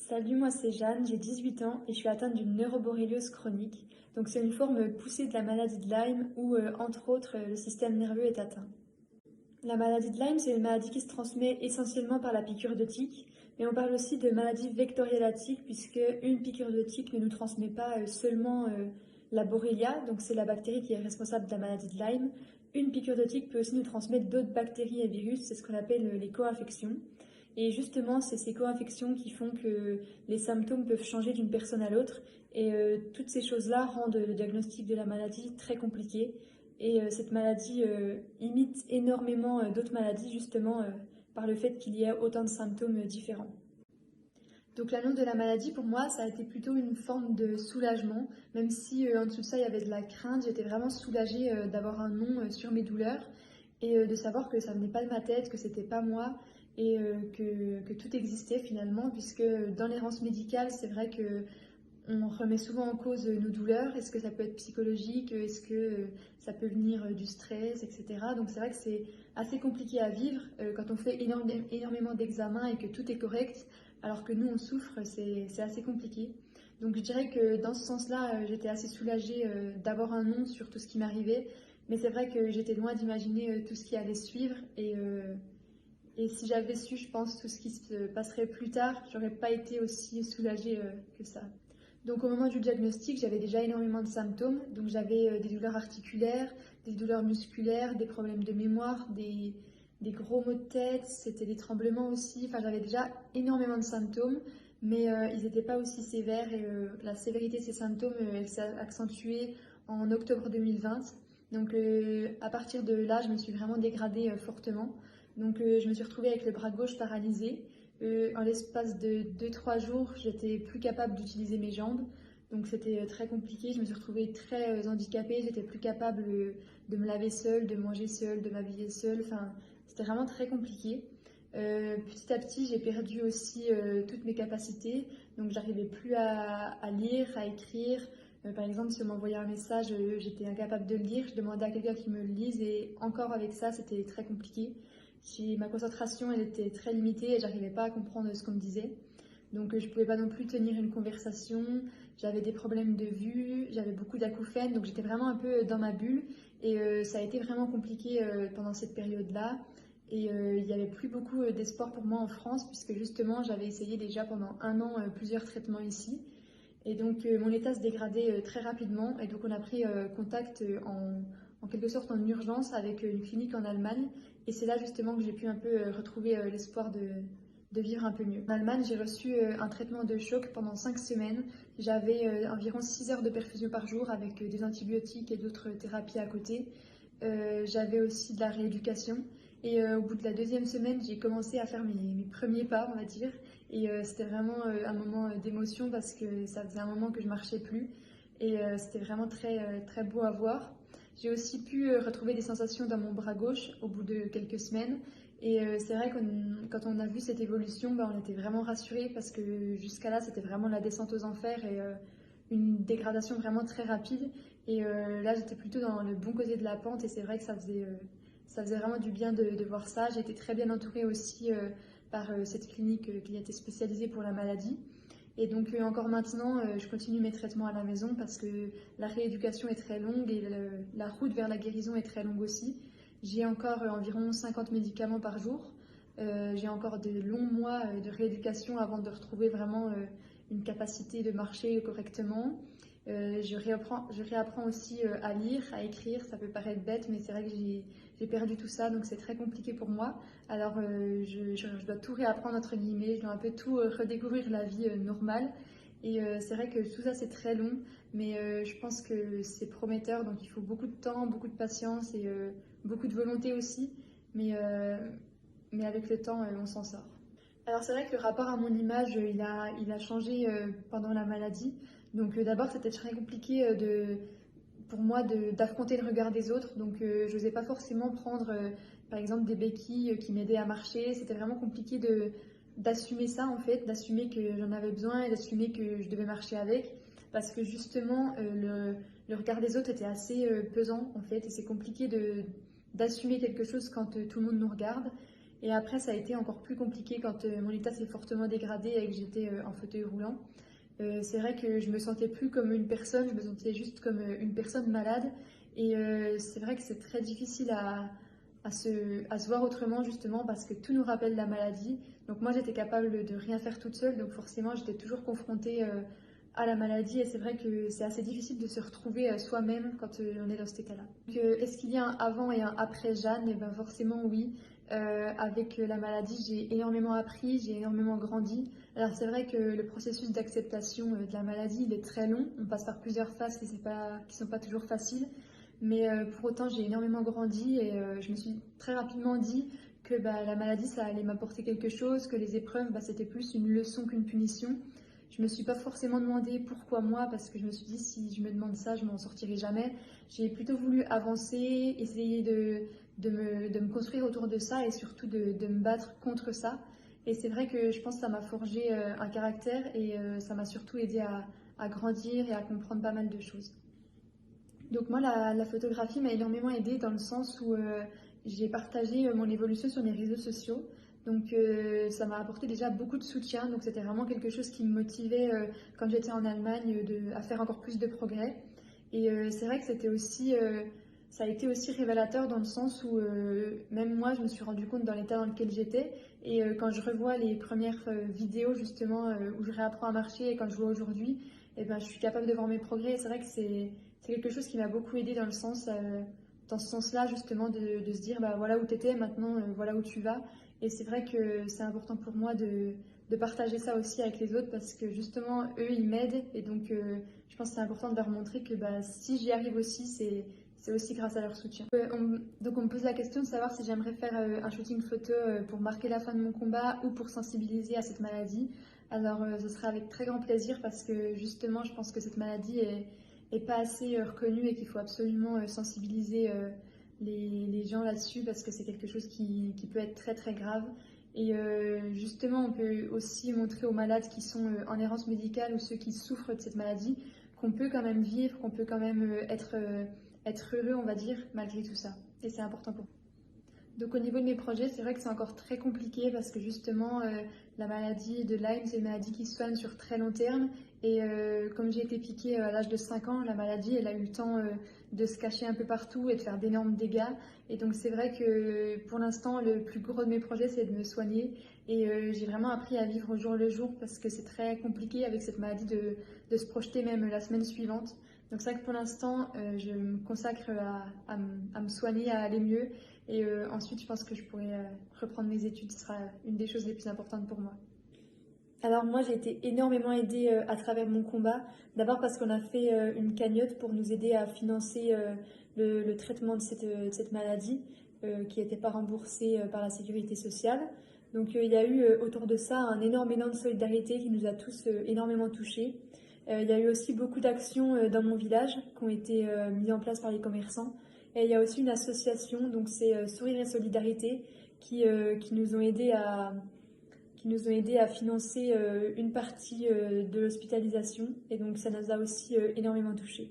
Salut, moi c'est Jeanne, j'ai 18 ans et je suis atteinte d'une neuroborréliose chronique. Donc c'est une forme poussée de la maladie de Lyme où, entre autres, le système nerveux est atteint. La maladie de Lyme, c'est une maladie qui se transmet essentiellement par la piqûre de tique, mais on parle aussi de maladie vectorielle à tique puisque une piqûre de tique ne nous transmet pas seulement la borrelia, donc c'est la bactérie qui est responsable de la maladie de Lyme. Une piqûre de tique peut aussi nous transmettre d'autres bactéries et virus, c'est ce qu'on appelle les co-infections. Et justement, c'est ces co-infections qui font que les symptômes peuvent changer d'une personne à l'autre. Et toutes ces choses-là rendent le diagnostic de la maladie très compliqué. Et cette maladie imite énormément d'autres maladies, justement, par le fait qu'il y ait autant de symptômes différents. Donc l'annonce de la maladie, pour moi, ça a été plutôt une forme de soulagement. Même si en dessous de ça, il y avait de la crainte, j'étais vraiment soulagée d'avoir un nom sur mes douleurs et de savoir que ça venait pas de ma tête, que c'était pas moi et que tout existait finalement, puisque dans l'errance médicale, c'est vrai que on remet souvent en cause nos douleurs. Est-ce que ça peut être psychologique? Est-ce que ça peut venir du stress, etc. Donc c'est vrai que c'est assez compliqué à vivre quand on fait énormément d'examens et que tout est correct, alors que nous on souffre, c'est assez compliqué. Donc je dirais que dans ce sens-là, j'étais assez soulagée d'avoir un nom sur tout ce qui m'arrivait, mais c'est vrai que j'étais loin d'imaginer tout ce qui allait suivre et si j'avais su, je pense, tout ce qui se passerait plus tard, j'aurais pas été aussi soulagée que ça. Donc au moment du diagnostic, j'avais déjà énormément de symptômes. Donc j'avais des douleurs articulaires, des douleurs musculaires, des problèmes de mémoire, des gros maux de tête, c'était des tremblements aussi. Enfin, j'avais déjà énormément de symptômes, mais ils n'étaient pas aussi sévères et la sévérité de ces symptômes, elle s'est accentuée en octobre 2020. Donc à partir de là, je me suis vraiment dégradée fortement. Donc je me suis retrouvée avec le bras gauche paralysé. En l'espace de 2-3 jours, j'étais plus capable d'utiliser mes jambes. Donc c'était très compliqué. Je me suis retrouvée très handicapée. J'étais plus capable de me laver seule, de manger seule, de m'habiller seule. Enfin, c'était vraiment très compliqué. Petit à petit, j'ai perdu aussi toutes mes capacités. Donc j'arrivais plus à lire, à écrire. Par exemple, si on m'envoyait un message, j'étais incapable de le lire. Je demandais à quelqu'un qui me le lise et encore avec ça, c'était très compliqué. Ma concentration, elle était très limitée et j'arrivais pas à comprendre ce qu'on me disait. Donc je pouvais pas non plus tenir une conversation, j'avais des problèmes de vue, j'avais beaucoup d'acouphènes, donc j'étais vraiment un peu dans ma bulle et ça a été vraiment compliqué pendant cette période-là. Et il n'y avait plus beaucoup d'espoir pour moi en France puisque justement j'avais essayé déjà pendant un an plusieurs traitements ici. Et donc mon état se dégradait très rapidement et donc on a pris contact en quelque sorte en urgence avec une clinique en Allemagne. Et c'est là justement que j'ai pu un peu retrouver l'espoir de vivre un peu mieux. En Allemagne, j'ai reçu un traitement de choc pendant 5 semaines. J'avais environ 6 heures de perfusion par jour avec des antibiotiques et d'autres thérapies à côté. J'avais aussi de la rééducation. Et au bout de la deuxième semaine, j'ai commencé à faire mes premiers pas, on va dire. Et c'était vraiment un moment d'émotion parce que ça faisait un moment que je marchais plus. Et c'était vraiment très beau à voir. J'ai aussi pu retrouver des sensations dans mon bras gauche au bout de quelques semaines. Et c'est vrai que quand on a vu cette évolution, on était vraiment rassurés parce que jusqu'à là, c'était vraiment la descente aux enfers et une dégradation vraiment très rapide. Et là, j'étais plutôt dans le bon côté de la pente et c'est vrai que ça faisait vraiment du bien de voir ça. J'ai été très bien entourée aussi par cette clinique qui était spécialisée pour la maladie. Et donc encore maintenant, je continue mes traitements à la maison parce que la rééducation est très longue et la route vers la guérison est très longue aussi. J'ai encore environ 50 médicaments par jour. J'ai encore de longs mois de rééducation avant de retrouver vraiment une capacité de marcher correctement. Je réapprends aussi à lire, à écrire. Ça peut paraître bête, mais c'est vrai que j'ai perdu tout ça, donc c'est très compliqué pour moi. Alors je dois tout réapprendre entre guillemets, je dois un peu tout redécouvrir la vie normale. Et c'est vrai que tout ça c'est très long, mais je pense que c'est prometteur, donc il faut beaucoup de temps, beaucoup de patience et beaucoup de volonté aussi. Mais avec le temps, on s'en sort. Alors c'est vrai que le rapport à mon image, il a changé pendant la maladie. Donc d'abord c'était très compliqué pour moi d'affronter le regard des autres. Donc je n'osais pas forcément prendre par exemple des béquilles qui m'aidaient à marcher. C'était vraiment compliqué d'assumer ça en fait, d'assumer que j'en avais besoin et d'assumer que je devais marcher avec. Parce que justement le regard des autres était assez pesant en fait et c'est compliqué d'assumer quelque chose quand tout le monde nous regarde. Et après, ça a été encore plus compliqué quand mon état s'est fortement dégradé et que j'étais en fauteuil roulant. C'est vrai que je me sentais plus comme une personne, je me sentais juste comme une personne malade. Et c'est vrai que c'est très difficile à se voir autrement justement parce que tout nous rappelle la maladie. Donc moi j'étais capable de rien faire toute seule, donc forcément j'étais toujours confrontée à la maladie et c'est vrai que c'est assez difficile de se retrouver soi-même quand on est dans cet état-là. Donc, est-ce qu'il y a un avant et un après Jeanne? Et ben forcément oui. Avec la maladie j'ai énormément appris, j'ai énormément grandi. Alors c'est vrai que le processus d'acceptation de la maladie il est très long, on passe par plusieurs phases qui sont pas toujours faciles. Mais pour autant, j'ai énormément grandi et je me suis très rapidement dit que la maladie, ça allait m'apporter quelque chose, que les épreuves, c'était plus une leçon qu'une punition. Je me suis pas forcément demandé pourquoi moi, parce que je me suis dit si je me demande ça, je m'en sortirai jamais. J'ai plutôt voulu avancer, essayer de me construire autour de ça et surtout de me battre contre ça. Et c'est vrai que je pense que ça m'a forgé un caractère et ça m'a surtout aidé à grandir et à comprendre pas mal de choses. Donc moi, la photographie m'a énormément aidée dans le sens où j'ai partagé mon évolution sur mes réseaux sociaux. Donc ça m'a apporté déjà beaucoup de soutien. Donc c'était vraiment quelque chose qui me motivait quand j'étais en Allemagne à faire encore plus de progrès. Et c'est vrai que ça a été aussi révélateur dans le sens où même moi, je me suis rendu compte dans l'état dans lequel j'étais. Et quand je revois les premières vidéos justement où je réapprends à marcher et quand je vois aujourd'hui, eh ben, je suis capable de voir mes progrès. Et c'est vrai que c'est quelque chose qui m'a beaucoup aidé dans ce sens-là, justement, de se dire, voilà où tu étais, maintenant, voilà où tu vas. Et c'est vrai que c'est important pour moi de partager ça aussi avec les autres parce que justement, eux, ils m'aident. Et donc, je pense que c'est important de leur montrer que si j'y arrive aussi, c'est aussi grâce à leur soutien. Donc, on me pose la question de savoir si j'aimerais faire un shooting photo pour marquer la fin de mon combat ou pour sensibiliser à cette maladie. Alors, ce sera avec très grand plaisir parce que justement, je pense que cette maladie est pas assez reconnue et qu'il faut absolument sensibiliser les gens là-dessus parce que c'est quelque chose qui peut être très très grave. Et justement, on peut aussi montrer aux malades qui sont en errance médicale ou ceux qui souffrent de cette maladie qu'on peut quand même vivre, qu'on peut quand même être heureux, on va dire, malgré tout ça. Et c'est important pour moi. Donc au niveau de mes projets, c'est vrai que c'est encore très compliqué parce que justement, la maladie de Lyme, c'est une maladie qui se soigne sur très long terme. Et comme j'ai été piquée à l'âge de 5 ans, la maladie, elle a eu le temps de se cacher un peu partout et de faire d'énormes dégâts. Et donc c'est vrai que pour l'instant, le plus gros de mes projets, c'est de me soigner. Et j'ai vraiment appris à vivre au jour le jour parce que c'est très compliqué avec cette maladie de se projeter même la semaine suivante. Donc c'est vrai que pour l'instant, je me consacre à me soigner, à aller mieux. Et ensuite, je pense que je pourrais reprendre mes études. Ce sera une des choses les plus importantes pour moi. Alors moi, j'ai été énormément aidée à travers mon combat. D'abord parce qu'on a fait une cagnotte pour nous aider à financer le traitement de cette maladie qui n'était pas remboursée par la sécurité sociale. Donc il y a eu autour de ça un énorme élan de solidarité qui nous a tous énormément touchés. Il y a eu aussi beaucoup d'actions dans mon village qui ont été mises en place par les commerçants. Et il y a aussi une association, donc c'est Sourire et Solidarité, qui nous ont aidés à financer une partie de l'hospitalisation. Et donc ça nous a aussi énormément touchés.